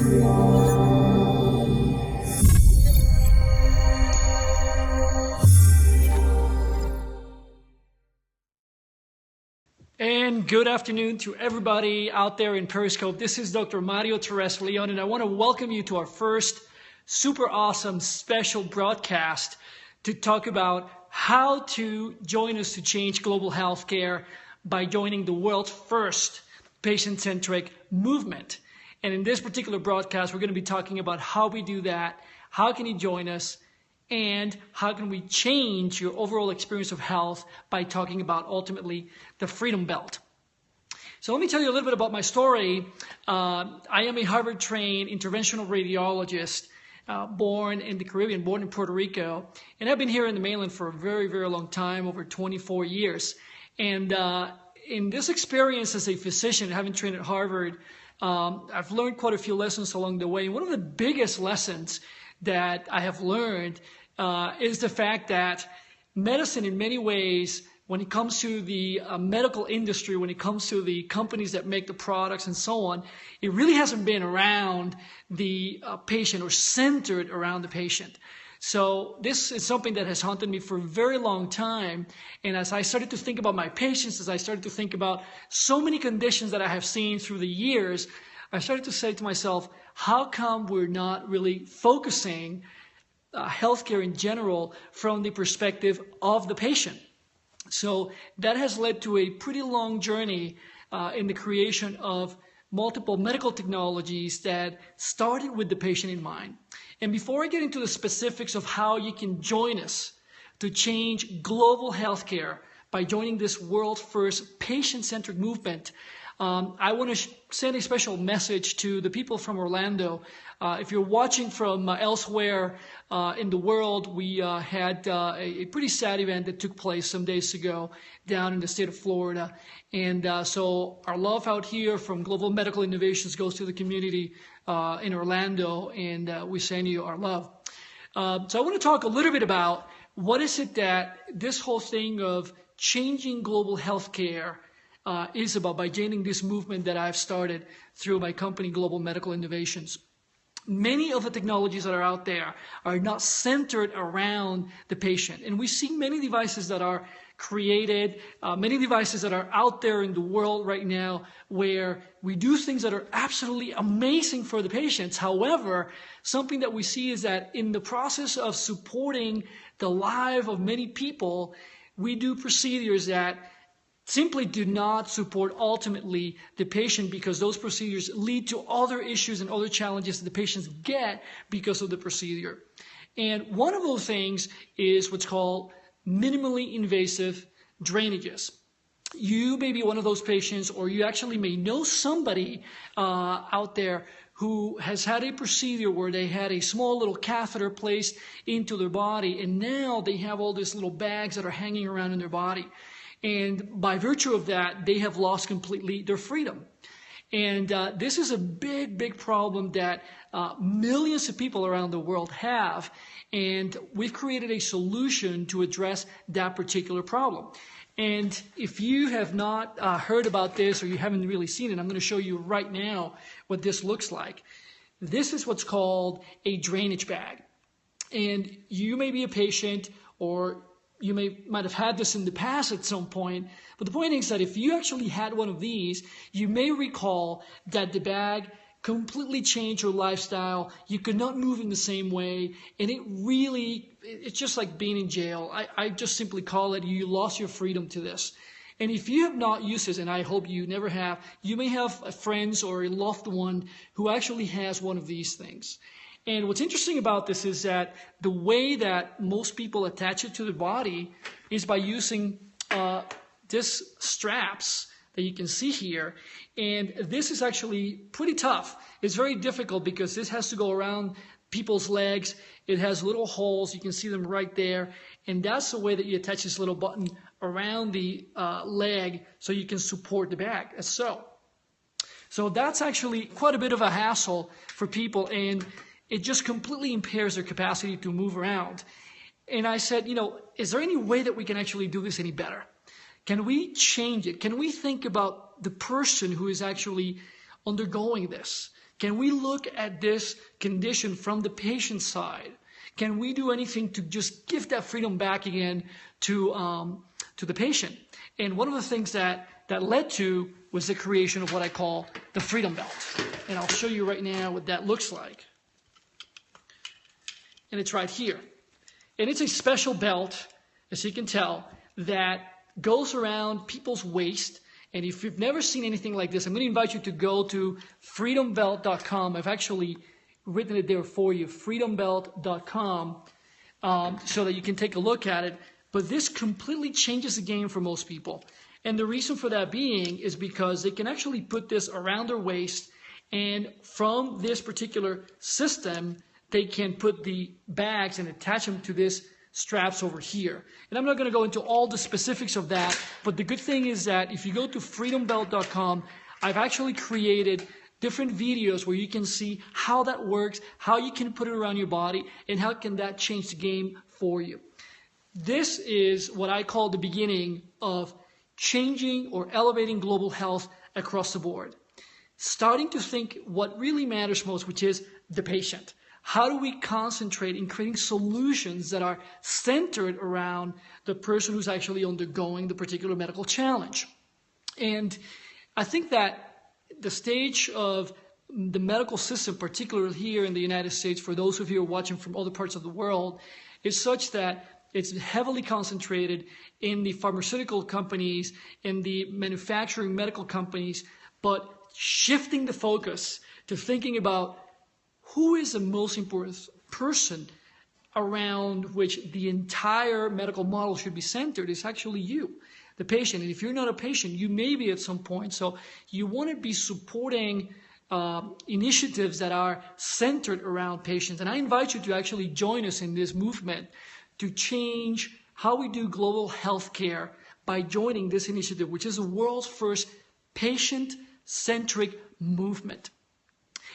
And good afternoon to everybody out there in Periscope. This is Dr. Mario Torres Leon, and I want to welcome you to our first super awesome special broadcast to talk about how to join us to change global healthcare by joining the world's first patient-centric movement. And in this particular broadcast, we're going to be talking about how we do that, how can you join us, and how can we change your overall experience of health by talking about ultimately the Freedom Belt. So let me tell you a little bit about my story. I am a Harvard-trained interventional radiologist, born in the Caribbean, born in Puerto Rico, and I've been here in the mainland for a very, very long time, over 24 years. And in this experience as a physician, having trained at Harvard, I've learned quite a few lessons along the way. And one of the biggest lessons that I have learned is the fact that medicine in many ways, when it comes to the medical industry, when it comes to the companies that make the products and so on, it really hasn't been around the patient or centered around the patient. So this is something that has haunted me for a very long time. And as I started to think about my patients, as I started to think about so many conditions that I have seen through the years, I started to say to myself, how come we're not really focusing healthcare in general from the perspective of the patient? So that has led to a pretty long journey in the creation of multiple medical technologies that started with the patient in mind. And before I get into the specifics of how you can join us to change global healthcare by joining this world's first patient-centric movement, I want to send a special message to the people from Orlando. If you're watching from elsewhere in the world, we had a pretty sad event that took place some days ago down in the state of Florida. And so our love out here from Global Medical Innovations goes to the community in Orlando, and we send you our love. So I want to talk a little bit about what is it that this whole thing of changing global healthcare is about by joining this movement that I've started through my company, Global Medical Innovations. Many of the technologies that are out there are not centered around the patient. And we see many devices that are created, many devices that are out there in the world right now where we do things that are absolutely amazing for the patients. However, something that we see is that in the process of supporting the life of many people, we do procedures that simply do not support ultimately the patient, because those procedures lead to other issues and other challenges that the patients get because of the procedure. And one of those things is what's called minimally invasive drainages. You may be one of those patients, or you actually may know somebody out there who has had a procedure where they had a small little catheter placed into their body, and now they have all these little bags that are hanging around in their body. And by virtue of that, they have lost completely their freedom. And this is a big, big problem that millions of people around the world have. And we've created a solution to address that particular problem. And if you have not heard about this, or you haven't really seen it, I'm going to show you right now what this looks like. This is what's called a drainage bag. And you may be a patient, or you might have had this in the past at some point, but the point is that if you actually had one of these, you may recall that the bag completely changed your lifestyle. You could not move in the same way, and it's just like being in jail. I just simply call it, you lost your freedom to this. And if you have not used this, and I hope you never have, you may have friends or a loved one who actually has one of these things. And what's interesting about this is that the way that most people attach it to the body is by using this straps that you can see here. And this is actually pretty tough. It's very difficult because this has to go around people's legs. It has little holes. You can see them right there. And that's the way that you attach this little button around the leg so you can support the bag, as so. So that's actually quite a bit of a hassle for people, and it just completely impairs their capacity to move around. And I said, is there any way that we can actually do this any better? Can we change it? Can we think about the person who is actually undergoing this? Can we look at this condition from the patient side? Can we do anything to just give that freedom back again to the patient? And one of the things that led to was the creation of what I call the Freedom Belt. And I'll show you right now what that looks like. And it's right here. And it's a special belt, as you can tell, that goes around people's waist. And if you've never seen anything like this, I'm going to invite you to go to FreedomBelt.com. I've actually written it there for you, FreedomBelt.com, so that you can take a look at it. But this completely changes the game for most people. And the reason for that being is because they can actually put this around their waist, and from this particular system, they can put the bags and attach them to this straps over here. And I'm not going to go into all the specifics of that, but the good thing is that if you go to FreedomBelt.com, I've actually created different videos where you can see how that works, how you can put it around your body, and how can that change the game for you. This is what I call the beginning of changing or elevating global health across the board. Starting to think what really matters most, which is the patient. How do we concentrate in creating solutions that are centered around the person who's actually undergoing the particular medical challenge? And I think that the stage of the medical system, particularly here in the United States, for those of you who are watching from other parts of the world, is such that it's heavily concentrated in the pharmaceutical companies, in the manufacturing medical companies, but shifting the focus to thinking about who is the most important person around which the entire medical model should be centered is actually you, the patient. And if you're not a patient, you may be at some point. So you want to be supporting initiatives that are centered around patients. And I invite you to actually join us in this movement to change how we do global health care by joining this initiative, which is the world's first patient-centric movement.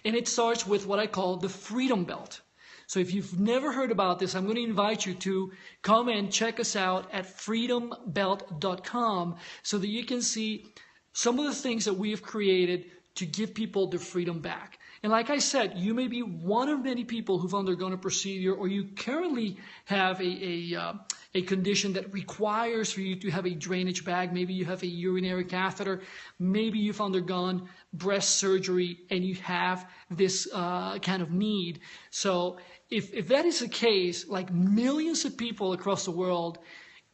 And it starts with what I call the Freedom Belt. So if you've never heard about this, I'm going to invite you to come and check us out at FreedomBelt.com so that you can see some of the things that we have created to give people their freedom back. And like I said, you may be one of many people who've undergone a procedure, or you currently have a condition that requires for you to have a drainage bag. Maybe you have a urinary catheter. Maybe you've undergone breast surgery and you have this kind of need. So if that is the case, like millions of people across the world,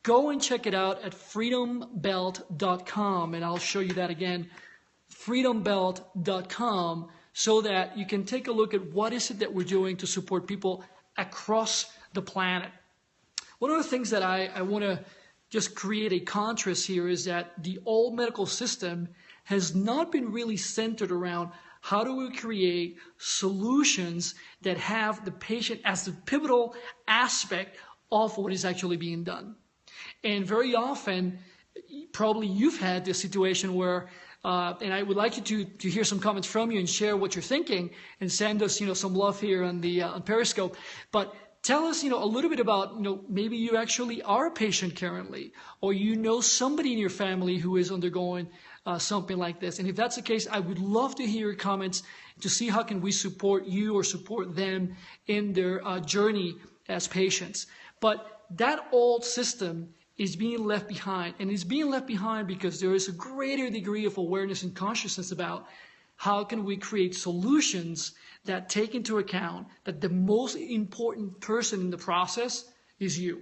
go and check it out at FreedomBelt.com. And I'll show you that again, FreedomBelt.com, so that you can take a look at what is it that we're doing to support people across the planet. One of the things that I want to just create a contrast here is that the old medical system has not been really centered around how do we create solutions that have the patient as the pivotal aspect of what is actually being done. And very often, probably you've had this situation where and I would like you to hear some comments from you and share what you're thinking and send us, some love here on the on Periscope. But tell us, a little bit about, maybe you actually are a patient currently, or somebody in your family who is undergoing something like this. And if that's the case, I would love to hear your comments to see how can we support you or support them in their journey as patients. But that old system is being left behind, and it's being left behind because there is a greater degree of awareness and consciousness about how can we create solutions that take into account that the most important person in the process is you.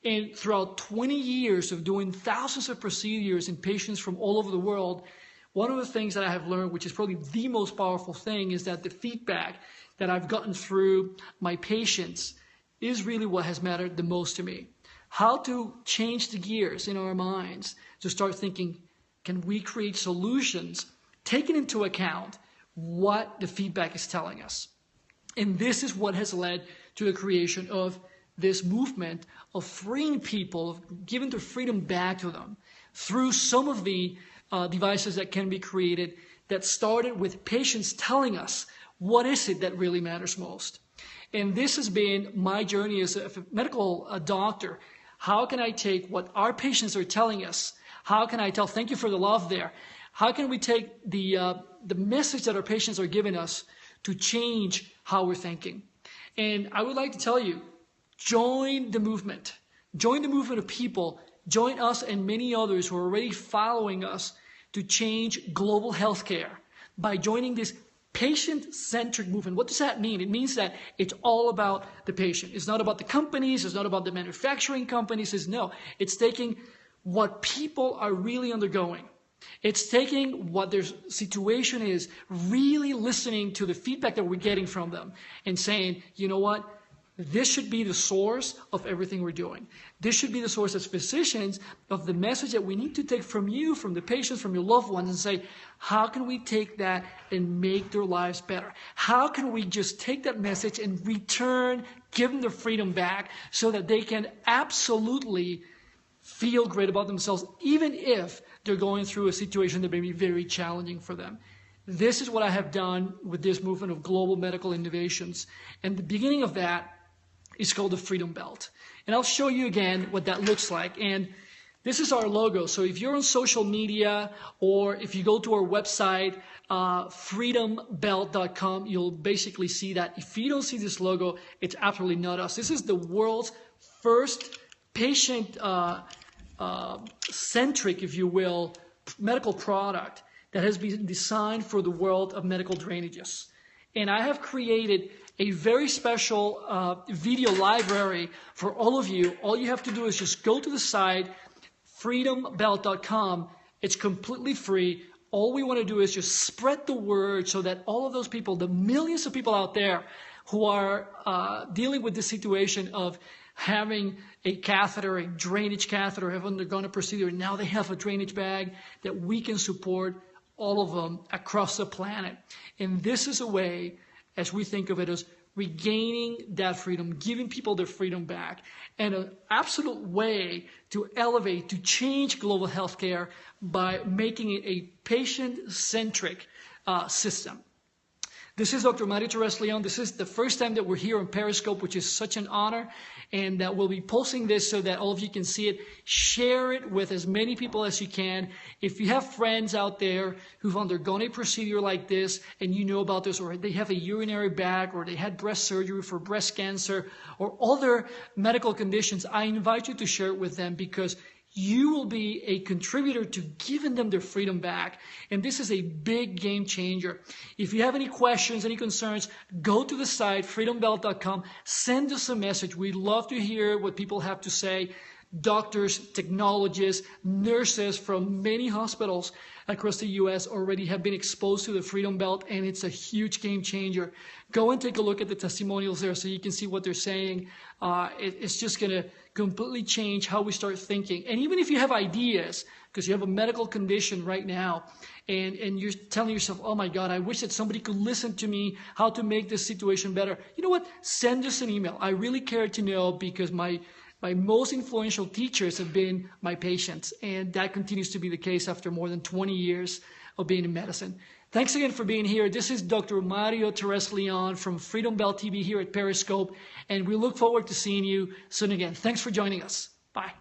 And throughout 20 years of doing thousands of procedures in patients from all over the world, one of the things that I have learned, which is probably the most powerful thing, is that the feedback that I've gotten through my patients is really what has mattered the most to me. How to change the gears in our minds to start thinking, can we create solutions taking into account what the feedback is telling us? And this is what has led to the creation of this movement of freeing people, of giving their freedom back to them through some of the devices that can be created that started with patients telling us what is it that really matters most. And this has been my journey as a medical doctor. How can I take what our patients are telling us? How can I tell, thank you for the love there. How can we take the message that our patients are giving us to change how we're thinking? And I would like to tell you, join the movement. Join the movement of people. Join us and many others who are already following us to change global healthcare by joining this patient-centric movement. What does that mean? It means that it's all about the patient. It's not about the companies. It's not about the manufacturing companies. It's taking what people are really undergoing. It's taking what their situation is, really listening to the feedback that we're getting from them and saying, you know what? This should be the source of everything we're doing. This should be the source as physicians of the message that we need to take from you, from the patients, from your loved ones, and say, how can we take that and make their lives better? How can we just take that message and give them their freedom back so that they can absolutely feel great about themselves, even if they're going through a situation that may be very challenging for them. This is what I have done with this movement of global medical innovations. And the beginning of that is called the Freedom Belt. And I'll show you again what that looks like. And this is our logo. So if you're on social media or if you go to our website, FreedomBelt.com, you'll basically see that. If you don't see this logo, it's absolutely not us. This is the world's first patient-centric, if you will, medical product that has been designed for the world of medical drainages. And I have created a very special video library for all of you. All you have to do is just go to the site, FreedomBelt.com. It's completely free. All we want to do is just spread the word so that all of those people, the millions of people out there who are dealing with this situation of having a catheter, a drainage catheter, have undergone a procedure, and now they have a drainage bag, that we can support all of them across the planet. And this is a way, as we think of it, as regaining that freedom, giving people their freedom back, and an absolute way to elevate, to change global healthcare by making it a patient-centric system. This is Dr. Mario Torres-Leon. This is the first time that we're here on Periscope, which is such an honor. And we'll be posting this so that all of you can see it. Share it with as many people as you can. If you have friends out there who've undergone a procedure like this and you know about this, or they have a urinary bag, or they had breast surgery for breast cancer, or other medical conditions, I invite you to share it with them, because you will be a contributor to giving them their freedom back. And this is a big game changer. If you have any questions, any concerns, go to the site, FreedomBelt.com. Send us a message. We'd love to hear what people have to say. Doctors, technologists, nurses from many hospitals across the U.S. already have been exposed to the Freedom Belt, and it's a huge game changer. Go and take a look at the testimonials there so you can see what they're saying. It's just going to completely change how we start thinking. And even if you have ideas, because you have a medical condition right now, and you're telling yourself, oh my God, I wish that somebody could listen to me, how to make this situation better. You know what? Send us an email. I really care to know, because my most influential teachers have been my patients, and that continues to be the case after more than 20 years of being in medicine. Thanks again for being here. This is Dr. Mario Torres-Leon from FreedomBeltTV here at Periscope, and we look forward to seeing you soon again. Thanks for joining us. Bye.